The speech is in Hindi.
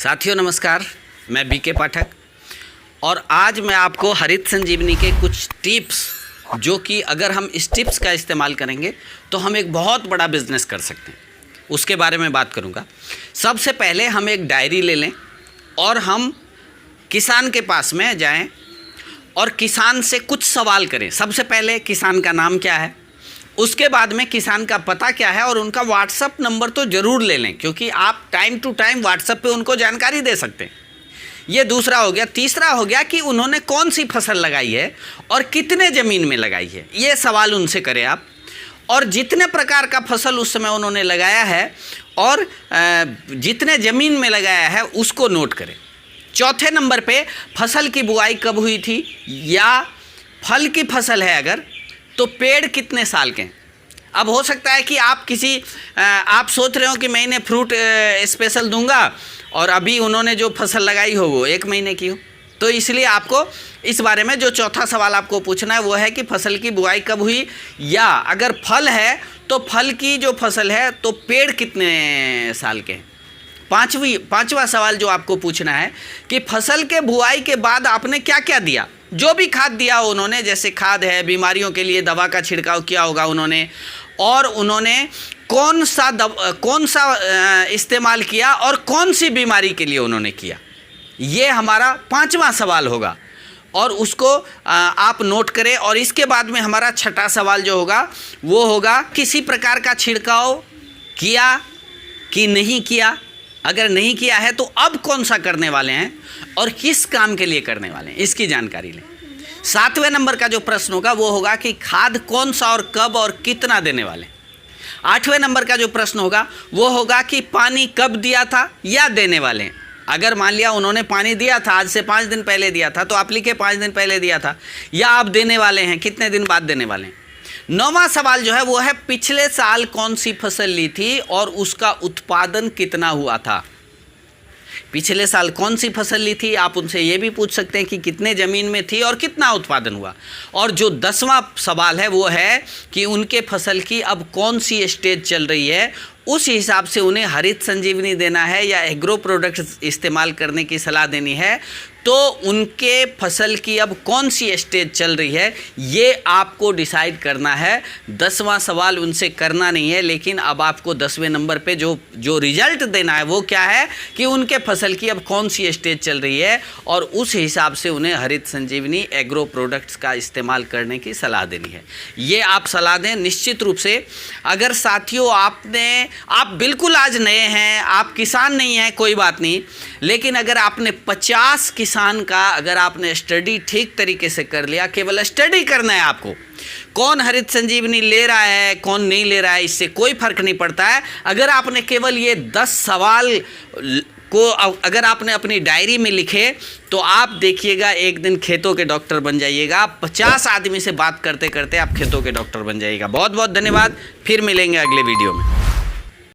साथियों नमस्कार, मैं बीके पाठक और आज मैं आपको हरित संजीवनी के कुछ टिप्स जो कि अगर हम इस टिप्स का इस्तेमाल करेंगे तो हम एक बहुत बड़ा बिजनेस कर सकते हैं, उसके बारे में बात करूंगा। सबसे पहले हम एक डायरी ले लें और हम किसान के पास में जाएं और किसान से कुछ सवाल करें। सबसे पहले किसान का नाम क्या है, उसके बाद में किसान का पता क्या है और उनका व्हाट्सअप नंबर तो ज़रूर ले लें, क्योंकि आप टाइम टू टाइम व्हाट्सअप पे उनको जानकारी दे सकते हैं। ये दूसरा हो गया। तीसरा हो गया कि उन्होंने कौन सी फसल लगाई है और कितने ज़मीन में लगाई है, ये सवाल उनसे करें आप। और जितने प्रकार का फसल उस समय उन्होंने लगाया है और जितने ज़मीन में लगाया है उसको नोट करें। चौथे नंबर पे फसल की बुआई कब हुई थी, या फल की फसल है अगर तो पेड़ कितने साल के हैं। अब हो सकता है कि आप सोच रहे हो कि मैं इन्हें फ्रूट स्पेशल दूंगा और अभी उन्होंने जो फसल लगाई हो वो 1 महीने की हो, तो इसलिए आपको इस बारे में जो चौथा सवाल आपको पूछना है वो है कि फसल की बुआई कब हुई, या अगर फल है तो फल की जो फसल है तो पेड़ कितने साल के हैं। पांचवा सवाल जो आपको पूछना है कि फसल के बुआई के बाद आपने क्या क्या दिया, जो भी खाद दिया उन्होंने, जैसे खाद है, बीमारियों के लिए दवा का छिड़काव किया होगा उन्होंने, और उन्होंने कौन सा इस्तेमाल किया और कौन सी बीमारी के लिए उन्होंने किया। ये हमारा 5वां सवाल होगा और उसको आप नोट करें। और इसके बाद में हमारा 6ठा सवाल जो होगा वो होगा किसी प्रकार का छिड़काव किया कि नहीं किया, अगर नहीं किया है तो अब कौन सा करने वाले हैं और किस काम के लिए करने वाले हैं, इसकी जानकारी लें। 7वें नंबर का जो प्रश्न होगा वो होगा कि खाद कौन सा और कब और कितना देने वाले हैं। 8वें नंबर का जो प्रश्न होगा वो होगा कि पानी कब दिया था या देने वाले हैं। अगर मान लिया उन्होंने पानी दिया था, आज से 5 दिन पहले दिया था, तो आप लिखे 5 दिन पहले दिया था, या आप देने वाले हैं कितने दिन बाद देने वाले हैं। 9वां सवाल जो है वो है पिछले साल कौन सी फसल ली थी और उसका उत्पादन कितना हुआ था। पिछले साल कौन सी फसल ली थी, आप उनसे ये भी पूछ सकते हैं कि कितने ज़मीन में थी और कितना उत्पादन हुआ। और जो 10वां सवाल है वो है कि उनके फसल की अब कौन सी स्टेज चल रही है, उस हिसाब से उन्हें हरित संजीवनी देना है या एग्रो प्रोडक्ट्स इस्तेमाल करने की सलाह देनी है। तो उनके फसल की अब कौन सी स्टेज चल रही है ये आपको डिसाइड करना है। 10वां सवाल उनसे करना नहीं है, लेकिन अब आपको 10वें नंबर पे जो रिजल्ट देना है वो क्या है कि उनके फसल की अब कौन सी स्टेज चल रही है, और उस हिसाब से उन्हें हरित संजीवनी एग्रो प्रोडक्ट्स का इस्तेमाल करने की सलाह देनी है। ये आप सलाह दें निश्चित रूप से। अगर साथियों आप बिल्कुल आज नए हैं, आप किसान नहीं हैं, कोई बात नहीं, लेकिन अगर आपने 50 किसान का अगर आपने स्टडी ठीक तरीके से कर लिया, केवल स्टडी करना है आपको, कौन हरित संजीवनी ले रहा है कौन नहीं ले रहा है इससे कोई फर्क नहीं पड़ता है। अगर आपने केवल ये 10 सवाल को अगर आपने अपनी डायरी में लिखे तो आप देखिएगा एक दिन खेतों के डॉक्टर बन जाइएगा। 50 आदमी से बात करते करते आप खेतों के डॉक्टर बन जाइएगा। बहुत बहुत धन्यवाद, फिर मिलेंगे अगले वीडियो में।